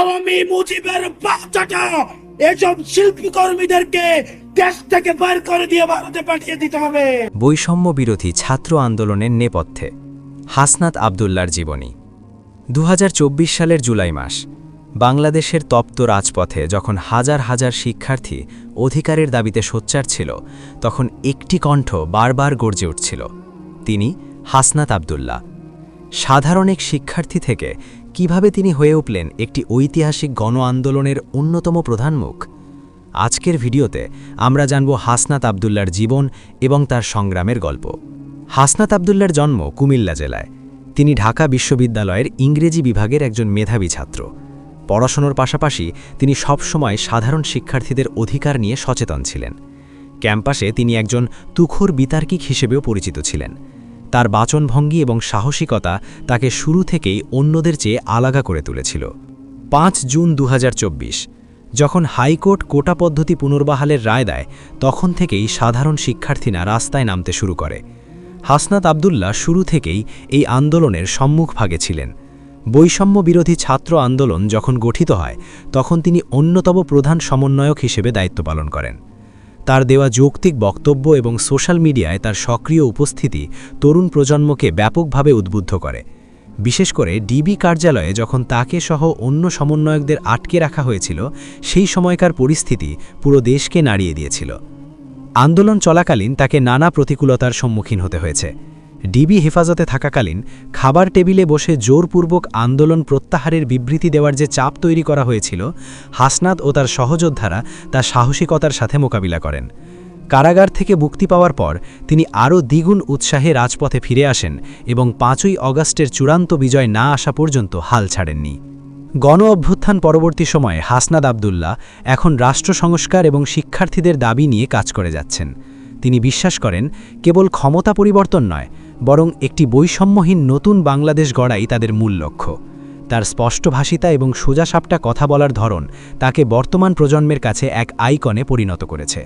আওয়ামী মুজিবের বাচ্চাটা এসব শিল্পী কর্মীদেরকে দেশ থেকে বের করে দিয়ে ভারতে পাঠিয়ে দিতে হবে। বৈষম্য বিরোধী ছাত্র আন্দোলনের নেপথ্যে হাসনাত আব্দুল্লাহর জীবনী। ২০২৪ সালের জুলাই মাস, বাংলাদেশের তপ্ত রাজপথে যখন হাজার হাজার শিক্ষার্থী অধিকারের দাবিতে সোচ্চার ছিল, তখন একটি কণ্ঠ বারবার গর্জে উঠছিল। তিনি হাসনাত আব্দুল্লাহ। সাধারণ এক শিক্ষার্থী থেকে কিভাবে তিনি হয়ে উঠলেন একটি ঐতিহাসিক গণ আন্দোলনের অন্যতম প্রধান মুখ। আজকের ভিডিওতে আমরা জানব হাসনাত আব্দুল্লাহর জীবন এবং তার সংগ্রামের গল্প। হাসনাত আব্দুল্লাহর জন্ম কুমিল্লা জেলায়। তিনি ঢাকা বিশ্ববিদ্যালয়ের ইংরেজি বিভাগের একজন মেধাবী ছাত্র। পড়াশোনার পাশাপাশি তিনি সবসময় সাধারণ শিক্ষার্থীদের অধিকার নিয়ে সচেতন ছিলেন। ক্যাম্পাসে তিনি একজন তুখোর বিতার্কিক হিসেবেও পরিচিত ছিলেন। তার বাচনভঙ্গি এবং সাহসিকতা তাকে শুরু থেকেই অন্যদের চেয়ে আলাদা করে তুলেছিল। ৫ জুন ২০২৪, যখন হাইকোর্ট কোটা পদ্ধতি পুনর্বহালের রায় দেয়, তখন থেকেই সাধারণ শিক্ষার্থীরা রাস্তায় নামতে শুরু করে। হাসনাত আব্দুল্লাহ শুরু থেকেই এই আন্দোলনের সম্মুখভাগে ছিলেন। বৈষম্য বিরোধী ছাত্র আন্দোলন যখন গঠিত হয়, তখন তিনি অন্যতম প্রধান সমন্বয়ক হিসেবে দায়িত্ব পালন করেন। তার দেওয়া যৌক্তিক বক্তব্য এবং সোশ্যাল মিডিয়ায় তার সক্রিয় উপস্থিতি তরুণ প্রজন্মকে ব্যাপকভাবে উদ্বুদ্ধ করে। বিশেষ করে ডিবি কার্যালয়ে যখন তাকে সহ অন্য সমন্বয়কদের আটকে রাখা হয়েছিল, সেই সময়কার পরিস্থিতি পুরো দেশকে নাড়িয়ে দিয়েছিল। আন্দোলন চলাকালীন তাকে নানা প্রতিকূলতার সম্মুখীন হতে হয়েছে। ডিবি হেফাজতে থাকাকালীন খাবার টেবিলে বসে জোরপূর্বক আন্দোলন প্রত্যাহারের বিবৃতি দেওয়ার যে চাপ তৈরি করা হয়েছিল, হাসনাত ও তার সহযোদ্ধারা তা সাহসিকতার সাথে মোকাবিলা করেন। কারাগার থেকে মুক্তি পাওয়ার পর তিনি আরও দ্বিগুণ উৎসাহে রাজপথে ফিরে আসেন এবং ৫ই অগাস্টের চূড়ান্ত বিজয় না আসা পর্যন্ত হাল ছাড়েননি। গণ অভ্যুত্থান পরবর্তী সময়ে হাসনাত আব্দুল্লাহ এখন রাষ্ট্র সংস্কার এবং শিক্ষার্থীদের দাবি নিয়ে কাজ করে যাচ্ছেন। তিনি বিশ্বাস করেন, কেবল ক্ষমতা পরিবর্তন নয়, বরং একটি বৈষম্যহীন নতুন বাংলাদেশ গড়াই তাদের মূল লক্ষ্য। তার স্পষ্টভাষিতা এবং সোজাসাপটা কথা বলার ধরন তাকে বর্তমান প্রজন্মের কাছে এক আইকনে পরিণত করেছে।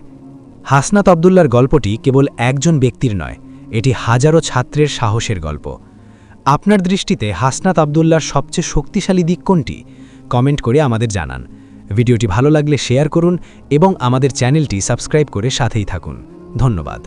হাসনাত আব্দুল্লাহর গল্পটি কেবল একজন ব্যক্তির নয়, এটি হাজারো ছাত্রের সাহসের গল্প। আপনার দৃষ্টিতে হাসনাত আব্দুল্লাহর সবচেয়ে শক্তিশালী দিক কোনটি? কমেন্ট করে আমাদের জানান। ভিডিওটি ভালো লাগলে শেয়ার করুন এবং আমাদের চ্যানেলটি সাবস্ক্রাইব করে সাথেই থাকুন। ধন্যবাদ।